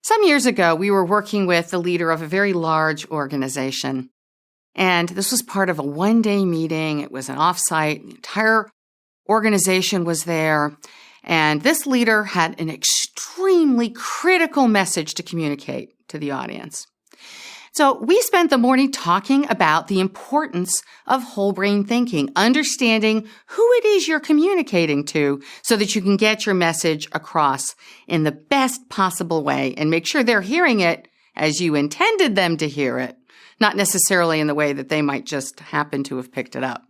Some years ago, we were working with the leader of a very large organization, and this was part of a one-day meeting. It was an offsite. The entire organization was there, and this leader had an extremely critical message to communicate to the audience. So we spent the morning talking about the importance of whole brain thinking, understanding who it is you're communicating to so that you can get your message across in the best possible way and make sure they're hearing it as you intended them to hear it, not necessarily in the way that they might just happen to have picked it up.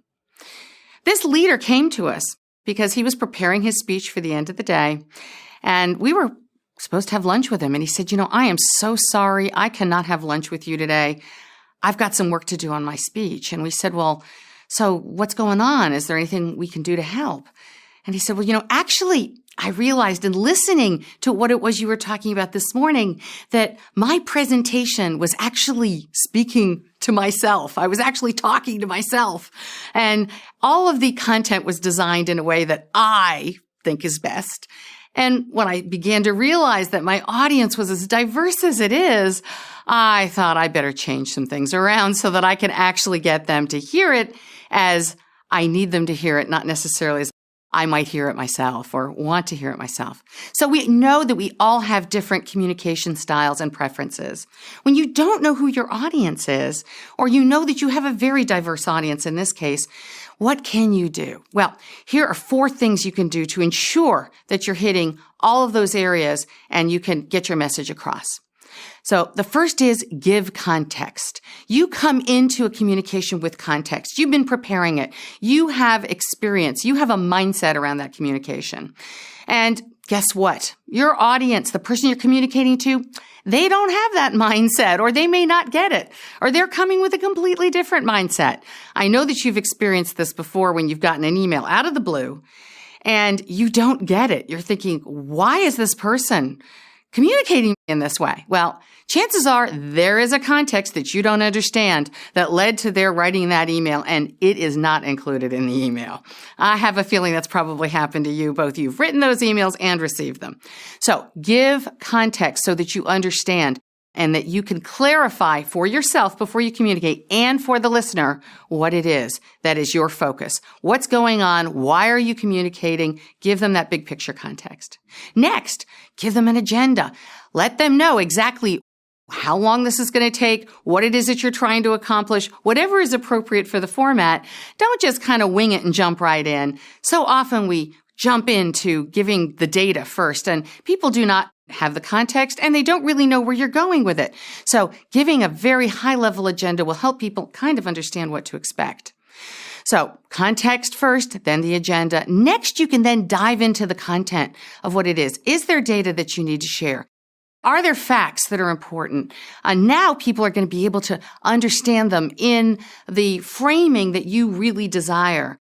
This leader came to us because he was preparing his speech for the end of the day, and we were supposed to have lunch with him. And he said, I am so sorry. I cannot have lunch with you today. I've got some work to do on my speech. And we said, well, so what's going on? Is there anything we can do to help? And he said, well, actually, I realized in listening to what it was you were talking about this morning that my presentation was actually speaking to myself. I was actually talking to myself. And all of the content was designed in a way that I think is best. And when I began to realize that my audience was as diverse as it is, I thought I better change some things around so that I can actually get them to hear it as I need them to hear it, not necessarily as I might hear it myself or want to hear it myself. So we know that we all have different communication styles and preferences. When you don't know who your audience is, or you know that you have a very diverse audience in this case, what can you do? Well, here are 4 things you can do to ensure that you're hitting all of those areas and you can get your message across. So the first is give context. You come into a communication with context. You've been preparing it. You have experience. You have a mindset around that communication. And guess what? Your audience, the person you're communicating to, they don't have that mindset, or they may not get it, or they're coming with a completely different mindset. I know that you've experienced this before when you've gotten an email out of the blue and you don't get it. You're thinking, why is this person communicating in this way? Well, chances are there is a context that you don't understand that led to their writing that email, and it is not included in the email. I have a feeling that's probably happened to you. Both you've written those emails and received them. So give context so that you understand and that you can clarify for yourself before you communicate and for the listener what it is that is your focus. What's going on? Why are you communicating? Give them that big picture context. Next, give them an agenda. Let them know exactly how long this is going to take, what it is that you're trying to accomplish, whatever is appropriate for the format. Don't just kind of wing it and jump right in. So often we jump into giving the data first, and people do not have the context and they don't really know where you're going with it. So giving a very high level agenda will help people kind of understand what to expect. So context first, then the agenda. Next, you can then dive into the content of what it is. Is there data that you need to share? Are there facts that are important? Now people are going to be able to understand them in the framing that you really desire.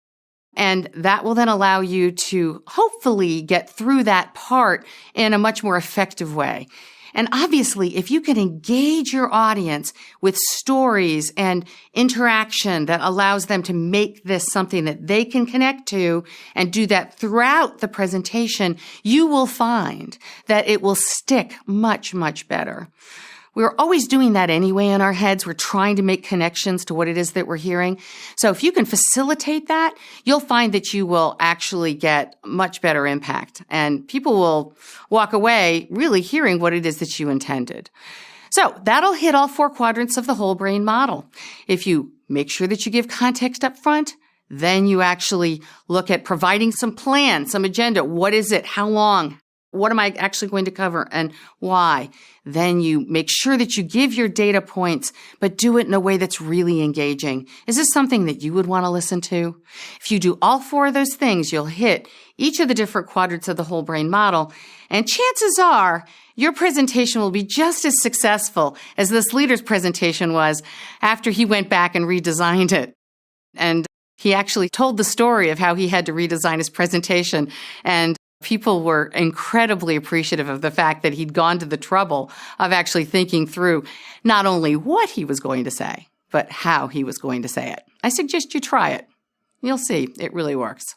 And that will then allow you to hopefully get through that part in a much more effective way. And obviously, if you can engage your audience with stories and interaction that allows them to make this something that they can connect to and do that throughout the presentation, you will find that it will stick much, much better. We're always doing that anyway in our heads. We're trying to make connections to what it is that we're hearing. So if you can facilitate that, you'll find that you will actually get much better impact, and people will walk away really hearing what it is that you intended. So that'll hit all 4 quadrants of the whole brain model. If you make sure that you give context up front, then you actually look at providing some plan, some agenda. What is it? How long? What am I actually going to cover and why? Then you make sure that you give your data points, but do it in a way that's really engaging. Is this something that you would want to listen to? If you do all 4 of those things, you'll hit each of the different quadrants of the whole brain model. And chances are your presentation will be just as successful as this leader's presentation was after he went back and redesigned it. And he actually told the story of how he had to redesign his presentation, and people were incredibly appreciative of the fact that he'd gone to the trouble of actually thinking through not only what he was going to say, but how he was going to say it. I suggest you try it. You'll see, it really works.